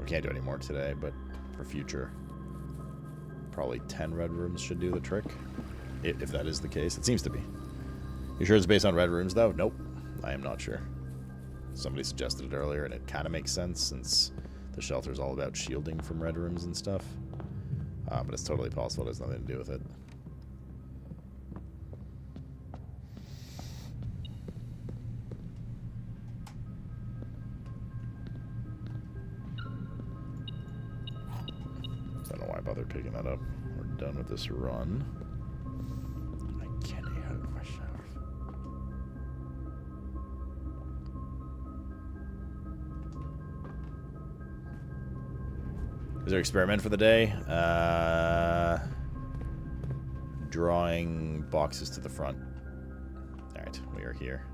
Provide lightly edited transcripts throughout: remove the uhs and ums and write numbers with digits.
We can't do any more today, but for future, probably 10 red rooms should do the trick. If that is the case. It seems to be. You sure it's based on red rooms, though? Nope. I am not sure. Somebody suggested it earlier, and it kind of makes sense since the shelter is all about shielding from red rooms and stuff. But it's totally possible it has nothing to do with it. I don't know why I bothered picking that up. We're done with this run. I can't help myself. Is there an experiment for the day? Drawing boxes to the front. Alright, we are here.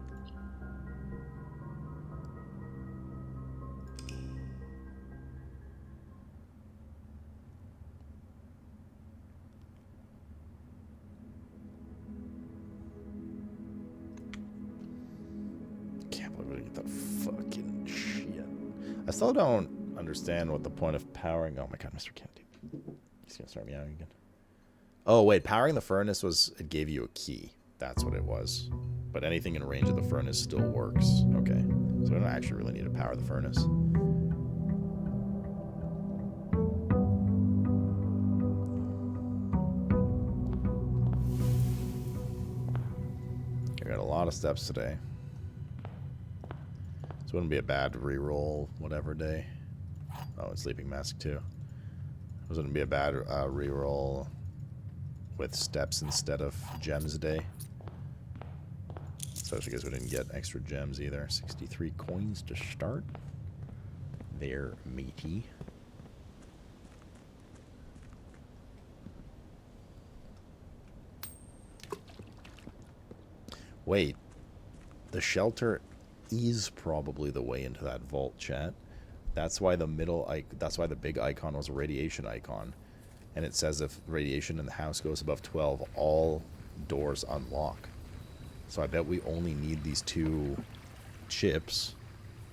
Can't believe we didn't get that fucking shit. I still don't understand what the point of powering... Oh my god, Mr. Kennedy. He's gonna start meowing again. Oh wait, powering the furnace was... It gave you a key. That's what it was. But anything in range of the furnace still works. Okay. So we don't actually really need to power the furnace. We got a lot of steps today. This wouldn't be a bad reroll whatever day. Oh, and Sleeping Mask too. This wouldn't be a bad reroll with steps instead of gems a day. Especially because we didn't get extra gems either. 63 coins to start. They're meaty. Wait. The shelter is probably the way into that vault, chat. That's why the that's why the big icon was a radiation icon. And it says if radiation in the house goes above 12, all doors unlock. So I bet we only need these 2 chips,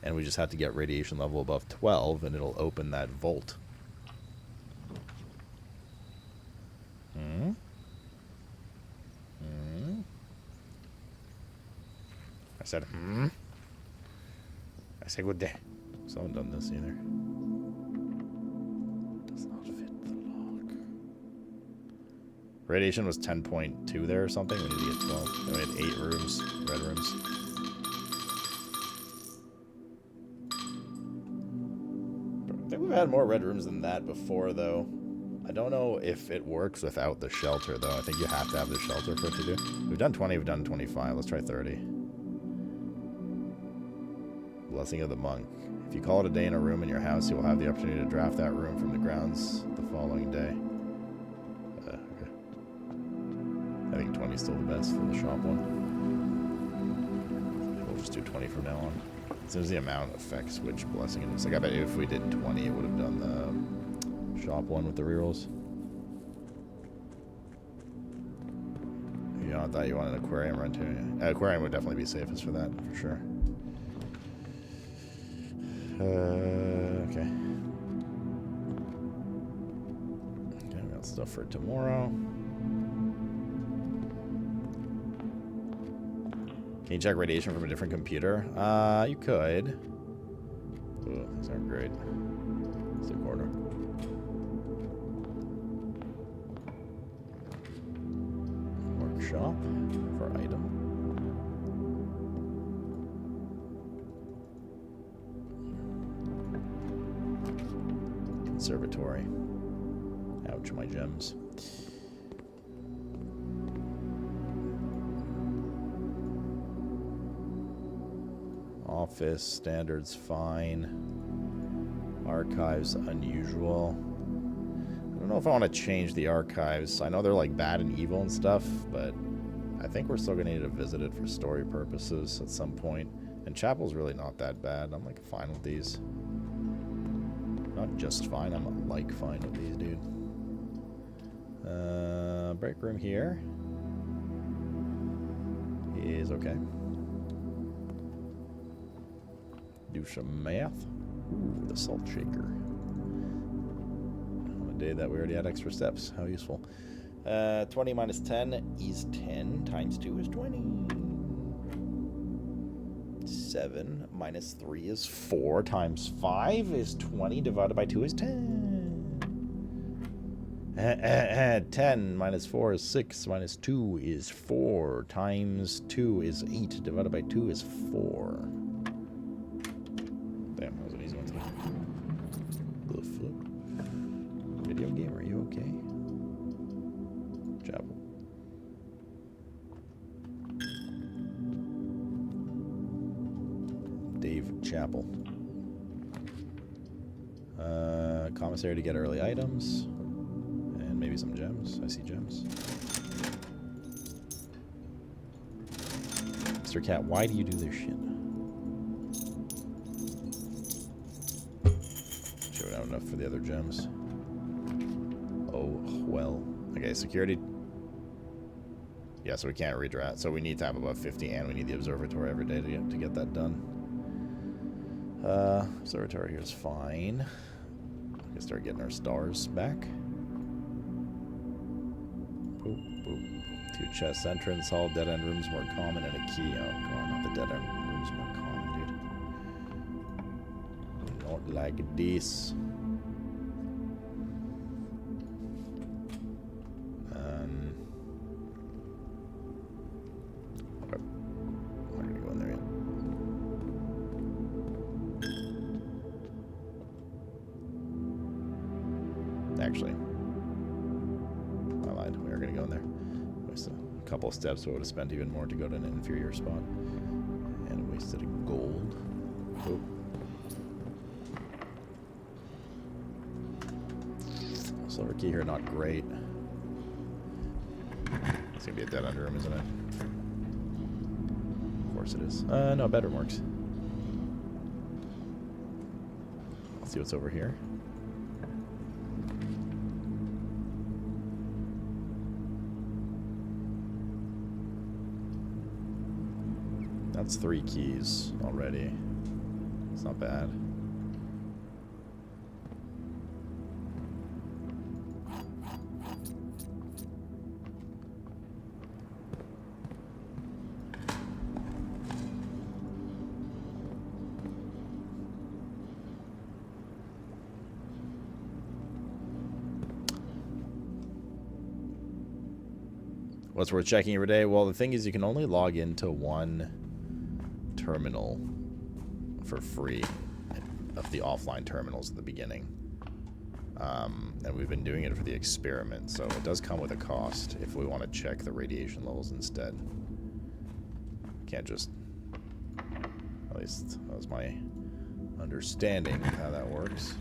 and we just have to get radiation level above 12, and it'll open that vault. Hmm? Hmm? I said, hmm? I say good day. So I haven't done this either. Does not fit the lock. Radiation was 10.2 there or something. We need to get 12. And we had 8 rooms, red rooms. I think we've had more red rooms than that before, though. I don't know if it works without the shelter, though. I think you have to have the shelter for it to do. We've done 20, we've done 25. Let's try 30. Blessing of the Monk. If you call it a day in a room in your house, you will have the opportunity to draft that room from the grounds the following day. Okay. I think 20 is still the best for the shop one. We'll just do 20 from now on. So there's the amount affects which blessing it is. Like, I bet if we did 20, it would have done the shop one with the rerolls. You know, I thought you wanted an aquarium run too. Yeah. Aquarium would definitely be safest for that, for sure. Okay. Okay, we got stuff for tomorrow. Can you check radiation from a different computer? You could. Ooh, these aren't great. It's a quarter. Workshop for item. Conservatory. Ouch, my gems. Office, standards fine. Archives, unusual. I don't know if I want to change the archives. I know they're like bad and evil and stuff, but I think we're still going to need to visit it for story purposes at some point. And Chapel's really not that bad. I'm like fine with these. Not just fine, I'm like fine with these, dude. Break room here is okay. Do some math. Ooh, the salt shaker. day that we already had extra steps. How useful. 20 minus 10 is 10. Times 2 is 20. 7 minus 3 is 4. Times 5 is 20. Divided by 2 is 10. 10 minus 4 is 6. Minus 2 is 4. Times 2 is 8. Divided by 2 is 4. Damn, that was an easy one today. The fuck? Video game, are you okay? Chapel. Dave Chapel. Commissary to get early items. And maybe some gems. I see gems. Mr. Cat, why do you do this shit? Sure, we don't have enough for the other gems. Oh, well. Okay, security. Yeah, so we can't redraft. So we need to have about 50, and we need the observatory every day to get that done. Observatory here is fine. We can start getting our stars back. Boop, boop. 2 chests, entrance hall, dead end rooms more common, and a key. Oh god, not the dead end rooms more common, dude. Not like this. Okay. I'm not gonna go in there yet. Actually, I lied. We are going to go in there. Waste a couple of steps, so I would have spent even more to go to an inferior spot. And wasted a gold. Oh. Silver key here, not great. It's going to be a dead end room, isn't it? Of course it is. No, bedroom works. Let's see what's over here. That's 3 keys already. It's not bad. What's worth checking every day? Well, the thing is you can only log into one terminal for free of the offline terminals at the beginning. And we've been doing it for the experiment, so it does come with a cost if we want to check the radiation levels instead. Can't just... At least that was my understanding of how that works.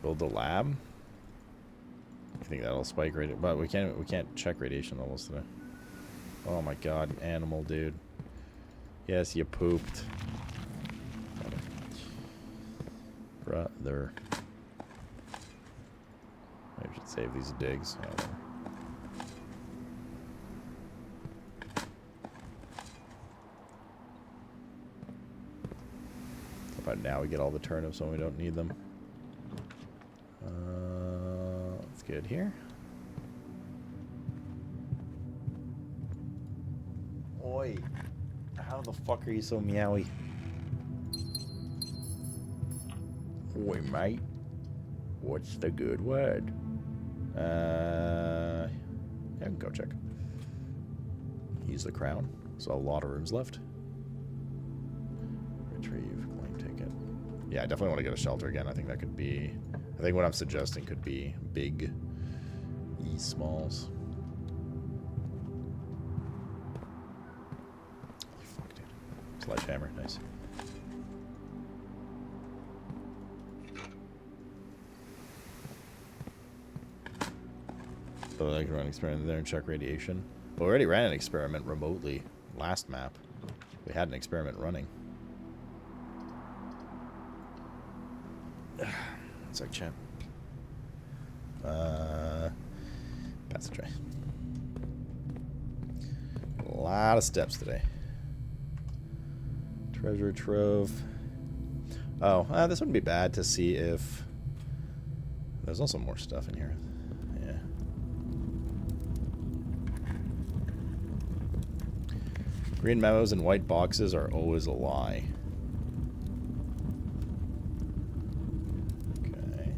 Build the lab. I think that'll spike radiation, but we can't check radiation levels today. Oh my god, animal dude. Yes, you pooped. Brother. Maybe I should save these digs. Yeah, whatever. How about now we get all the turnips when we don't need them? That's good here. Oi. How the fuck are you so meowy? Oi, mate. What's the good word? Yeah, I can go check. Use the crown. So a lot of rooms left. Retrieve, claim ticket. Yeah, I definitely want to get a shelter again. I think that could be... I think what I'm suggesting could be big E-smalls. Fuck, dude. Sledgehammer, nice. So I can run an experiment there and check radiation. Well, we already ran an experiment remotely last map. We had an experiment running. It's like chat. Pass the tray. A lot of steps today. Treasure trove. Oh, this wouldn't be bad to see if... There's also more stuff in here. Yeah. Green memos and white boxes are always a lie. Okay.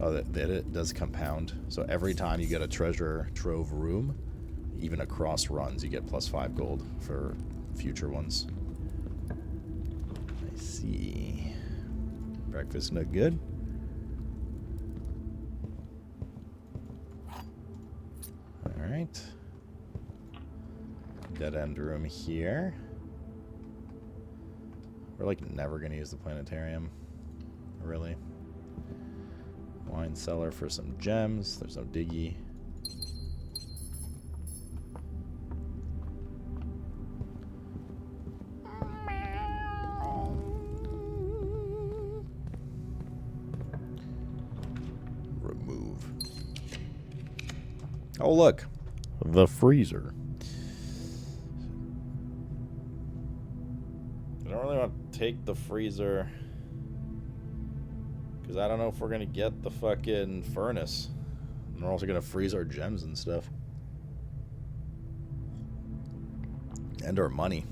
Oh, it does compound. So every time you get a treasure trove room, even across runs, you get +5 gold for future ones. I see. Breakfast not good. Alright. Dead end room here. We're like never gonna use the planetarium. Really. Wine cellar for some gems. There's no diggy. Oh, look. The freezer. I don't really want to take the freezer because I don't know if we're going to get the fucking furnace. And we're also going to freeze our gems and stuff. And our money.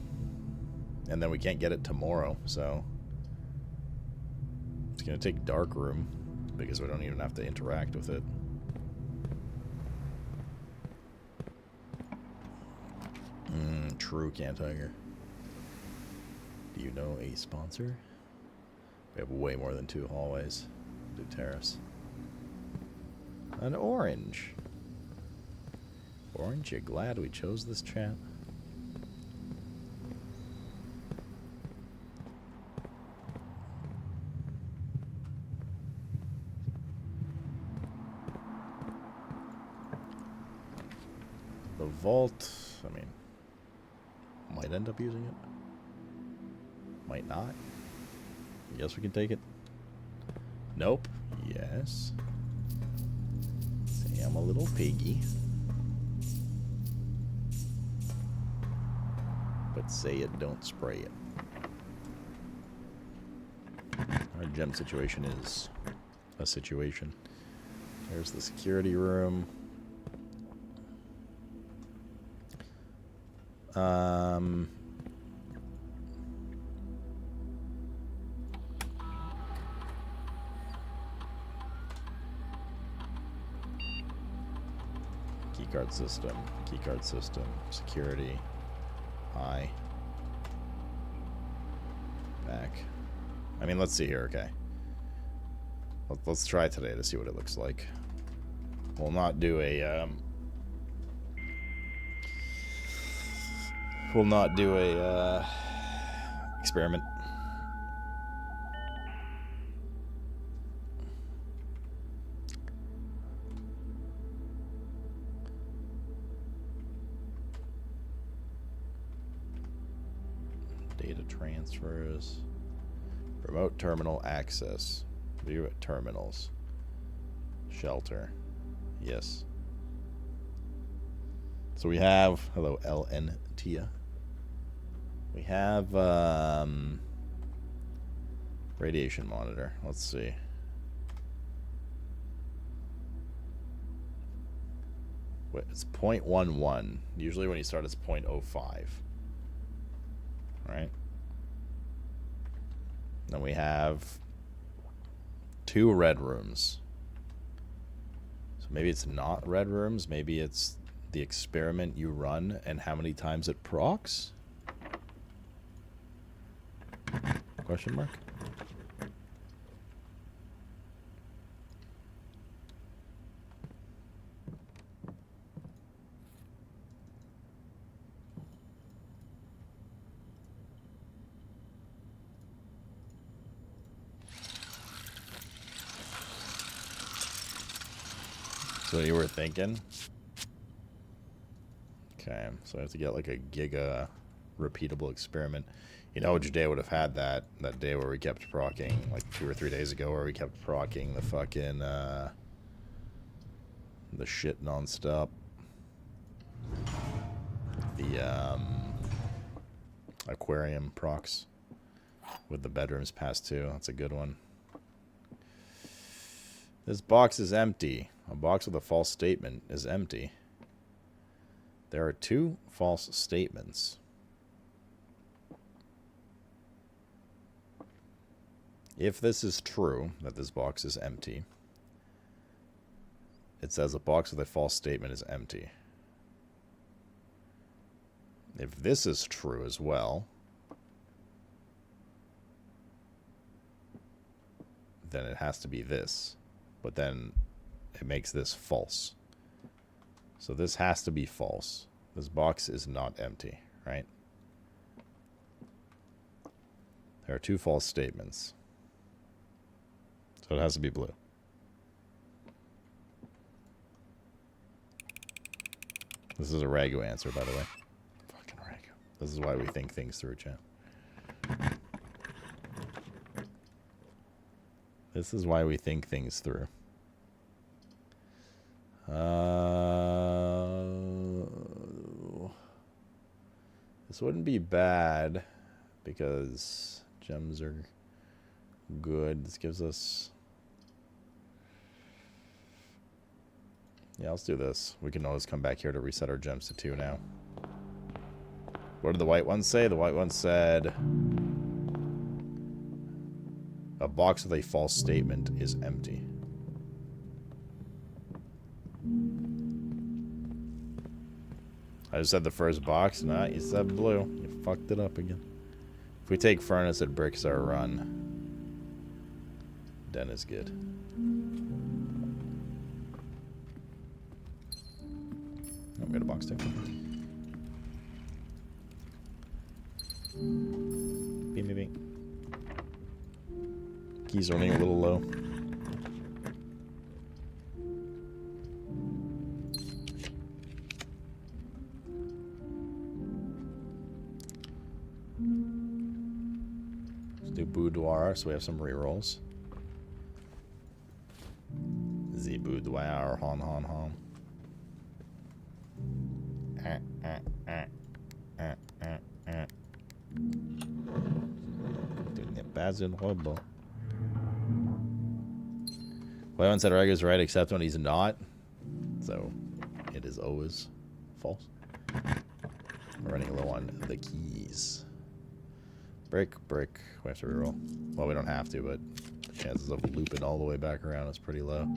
And then we can't get it tomorrow, so... It's going to take dark room because we don't even have to interact with it. True, Can Tiger. Do you know a sponsor? We have way more than 2 hallways. Do terrace. An orange. Orange, you glad we chose this chat? The vault, I mean... Might end up using it. Might not. Yes, we can take it. Nope. Yes. Say I'm a little piggy. But say it, don't spray it. Our gem situation is a situation. There's the security room. Keycard system, security, high, back. I mean, let's see here, okay. Let's try today to see what it looks like. We'll not do a, experiment. Data transfers. Remote terminal access. View at terminals. Shelter. Yes. So we have, hello LN Tia. We have radiation monitor. Let's see. Wait, it's 0.11. Usually when you start it's 0.05. Right? Then we have 2 red rooms. So maybe it's not red rooms, maybe it's the experiment you run and how many times it procs? Question mark? So you were thinking? Okay, so I have to get like a giga repeatable experiment. You know which day would have had that day where we kept proccing, like 2 or 3 days ago, where we kept proccing the fucking the shit non-stop. the aquarium procs with the bedrooms past 2. That's a good one. This box is empty. A box with a false statement is empty. There are 2 false statements. If this is true, that this box is empty, it says a box with a false statement is empty. If this is true as well, then it has to be this. But then it makes this false. So this has to be false. This box is not empty, right? There are 2 false statements. So it has to be blue. This is a Ragu answer, by the way. Fucking Ragu. This is why we think things through, chat. This is why we think things through. This wouldn't be bad because gems are good. This gives us... Yeah, let's do this. We can always come back here to reset our gems to 2 now. What did the white ones say? The white one said... A box with a false statement is empty. I just said the first box. Nah, you said blue. You fucked it up again. If we take furnace, it bricks our run. Den is good. Oh, we got a box too. Beam, beam, beam. Keys are running a little low. Let's do boudoir, so we have some rerolls. The boudoir, hon, hon, hon. Pas une robot. White one said Ragu's right, except when he's not. So, it is always false. We're running low on the keys. Brick, brick. We have to reroll. Well, we don't have to, but the chances of looping all the way back around is pretty low.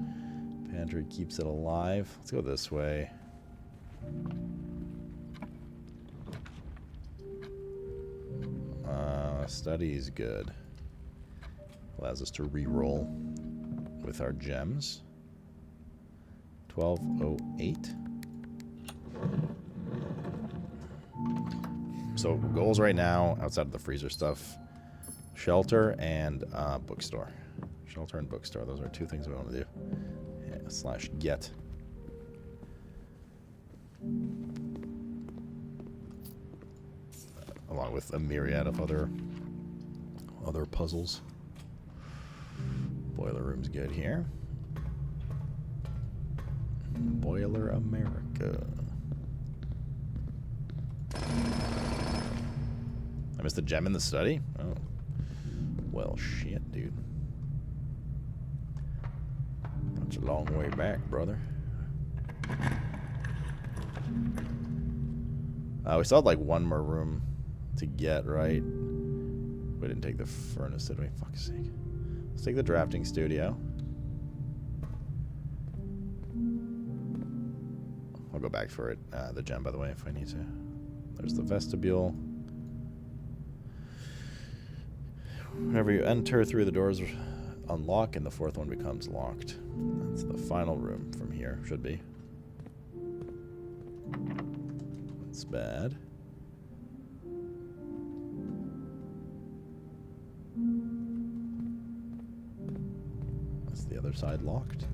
Pantry keeps it alive. Let's go this way. Study is good. Allows us to re-roll with our gems. 1208. So goals right now, outside of the freezer stuff, shelter and bookstore. Shelter and bookstore. Those are 2 things we want to do. Yeah, slash get. Along with a myriad of other puzzles. Boiler room's good here. Boiler America. I missed a gem in the study? Oh. Well, shit, dude. That's a long way back, brother. We still had like 1 more room to get, right? We didn't take the furnace, did we? Fuck's sake. Let's take the drafting studio. I'll go back for it, the gem, by the way, if I need to. There's the vestibule. Whenever you enter, 3 of the doors unlock, and the 4th one becomes locked. That's the final room from here, should be. That's bad. That's the other side locked.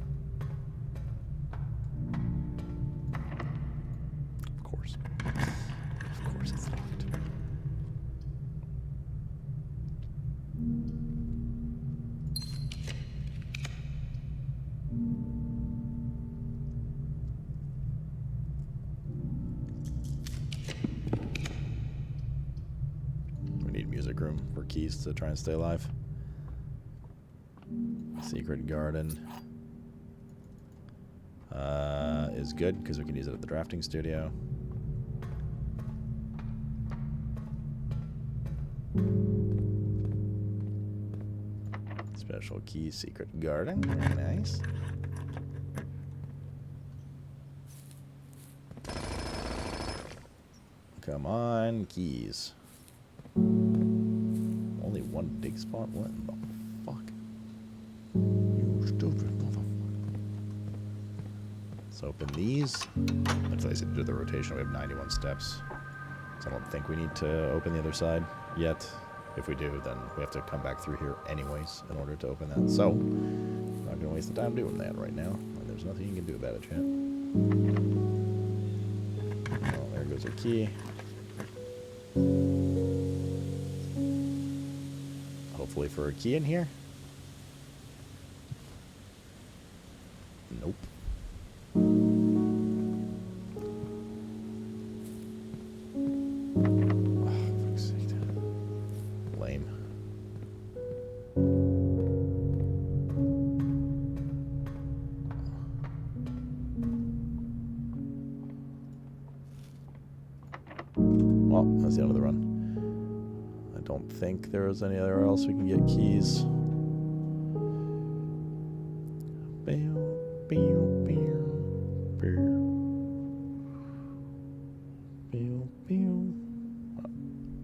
Of course. Of course it's locked. keys to try and stay alive. Secret garden is good because we can use it at the drafting studio. Special key, secret garden. Very nice. Come on, keys. Only one dig spot? What in the fuck? You stupid motherfucker. Let's open these. Let's I said do the rotation. We have 91 steps. So I don't think we need to open the other side yet. If we do, then we have to come back through here anyways in order to open that. So, I'm not going to waste the time doing that right now. And there's nothing you can do about it, chat. Oh, there goes our key. Hopefully for a key in here. Nope. That's the end of the run. I don't think there's anywhere else we can get keys.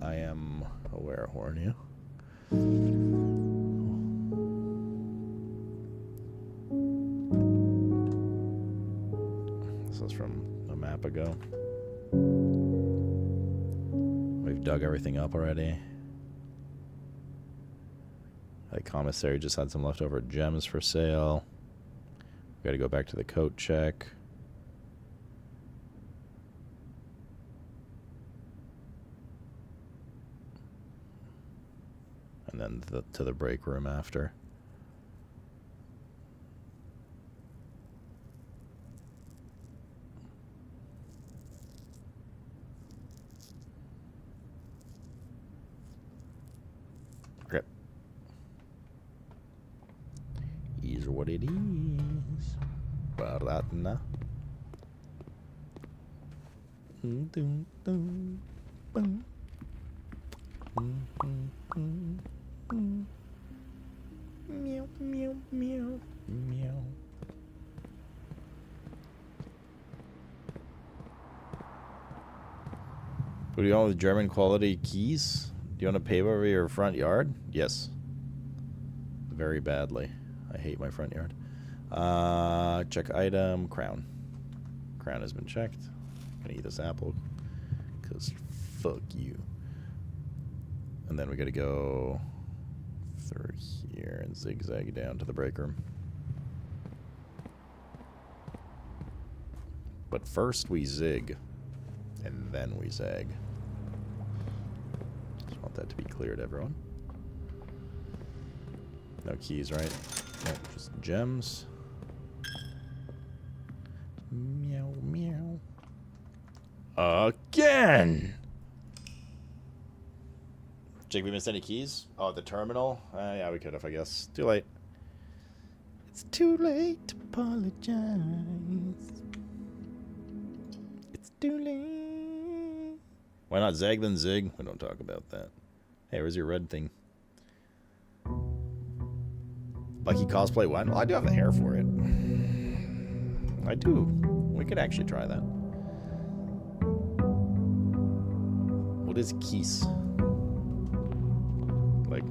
I am aware of Hornia. This is from a map ago. We've dug everything up already. The commissary just had some leftover gems for sale. We gotta go back to the coat check. And then to the break room after. Okay. Is what it is. Baratna. Meow, meow, meow, meow. What do you want with German quality keys? Do you want to pave over your front yard? Yes. Very badly. I hate my front yard. Check item, crown. Crown has been checked. I'm gonna eat this apple. Because fuck you. And then we gotta go through here and zigzag down to the break room. But first we zig. And then we zag. Just want that to be clear to everyone. No keys, right? Nope, just gems. Meow, meow. Again! Jake, we missed any keys? Oh, the terminal? Yeah, we could have, I guess. Too late. It's too late to apologize. It's too late. Why not zag then zig? We don't talk about that. Hey, where's your red thing? Lucky cosplay one? Well, I do have the hair for it. I do. We could actually try that. What is keys? Like...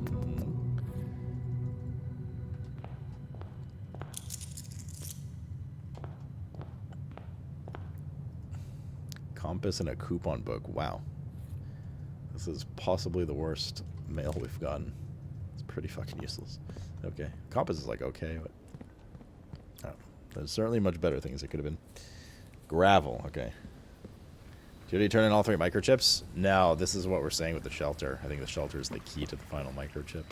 Compass and a coupon book. Wow. This is possibly the worst mail we've gotten. It's pretty fucking useless. Okay. Compass is like okay, but... Oh, there's certainly much better things it could have been. Gravel. Okay. Did he turn in all 3 microchips? No, this is what we're saying with the shelter. I think the shelter is the key to the final microchip.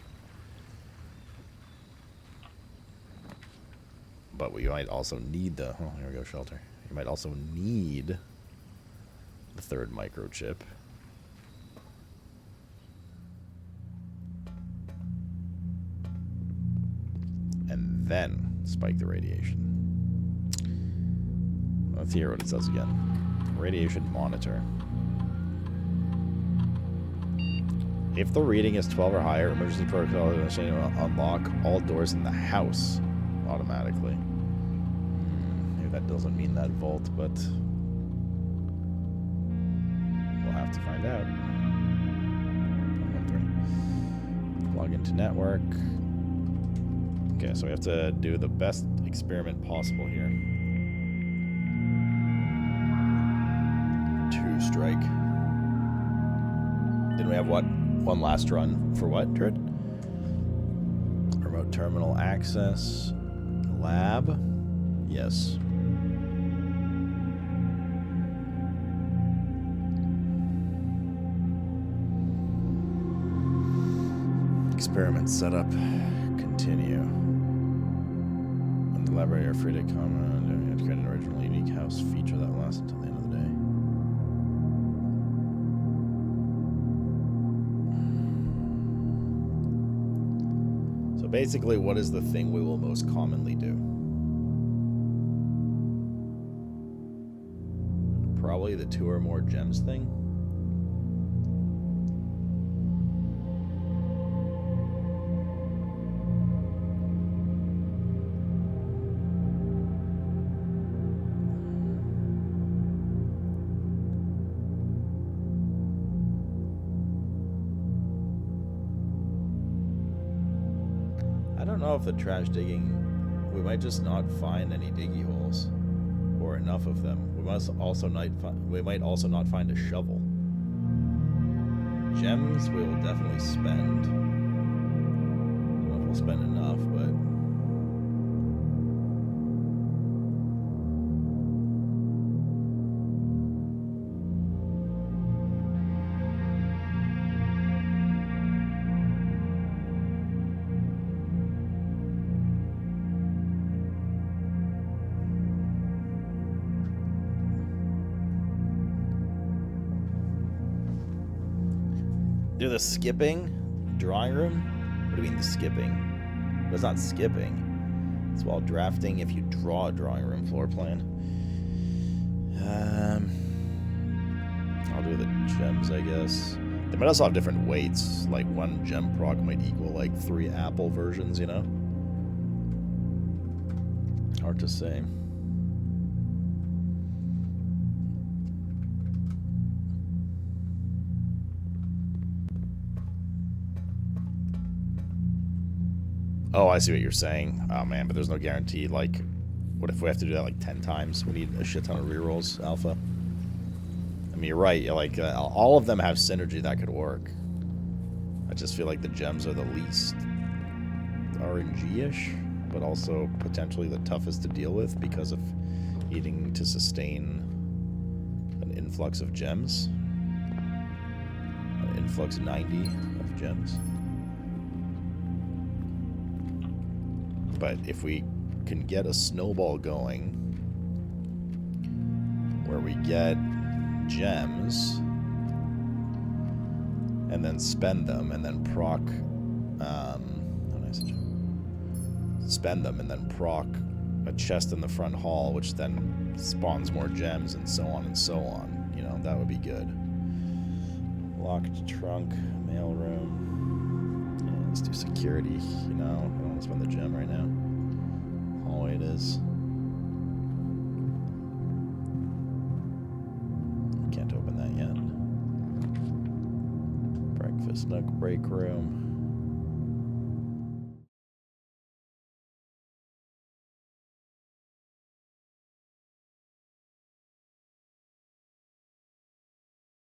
But we might also need the... Oh, here we go, shelter. You might also need the 3rd microchip. then spike the radiation. Let's hear what it says again. Radiation monitor. If the reading is 12 or higher, emergency protocol will unlock all doors in the house automatically. Maybe that doesn't mean that vault, but we'll have to find out. 113. Log into network. Okay, so we have to do the best experiment possible here. 2 strike. Didn't we have what? One last run for what, Dred? Remote terminal access. Lab. Yes. Experiment setup. Continue. And the library are free to comment and create an original unique house feature that lasts until the end of the day. So basically, what is the thing we will most commonly do? Probably the 2 or more gems thing. I don't know if the trash digging, we might just not find any diggy holes, or enough of them. We might also not find a shovel. Gems we will definitely spend. I don't know if we'll spend enough, but do the skipping drawing room? What do you mean the skipping? But it's not skipping. It's while drafting if you draw a drawing room floor plan. I'll do the gems, I guess. They might also have different weights. Like 1 gem proc might equal like 3 apple versions, you know? Hard to say. Oh, I see what you're saying. Oh, man, but there's no guarantee. Like, what if we have to do that like 10 times? We need a shit ton of rerolls, Alpha. I mean, you're right. Like, all of them have synergy that could work. I just feel like the gems are the least RNG-ish, but also potentially the toughest to deal with because of needing to sustain an influx of gems. An influx 90 of gems. But if we can get a snowball going where we get gems and then spend them and then proc spend them and then proc a chest in the front hall, which then spawns more gems and so on and so on, you know, that would be good. Locked trunk, mail room. Yeah, let's do security, you know. I don't want to spend the gem right now. Hallway it is. Can't open that yet. Breakfast nook, break room.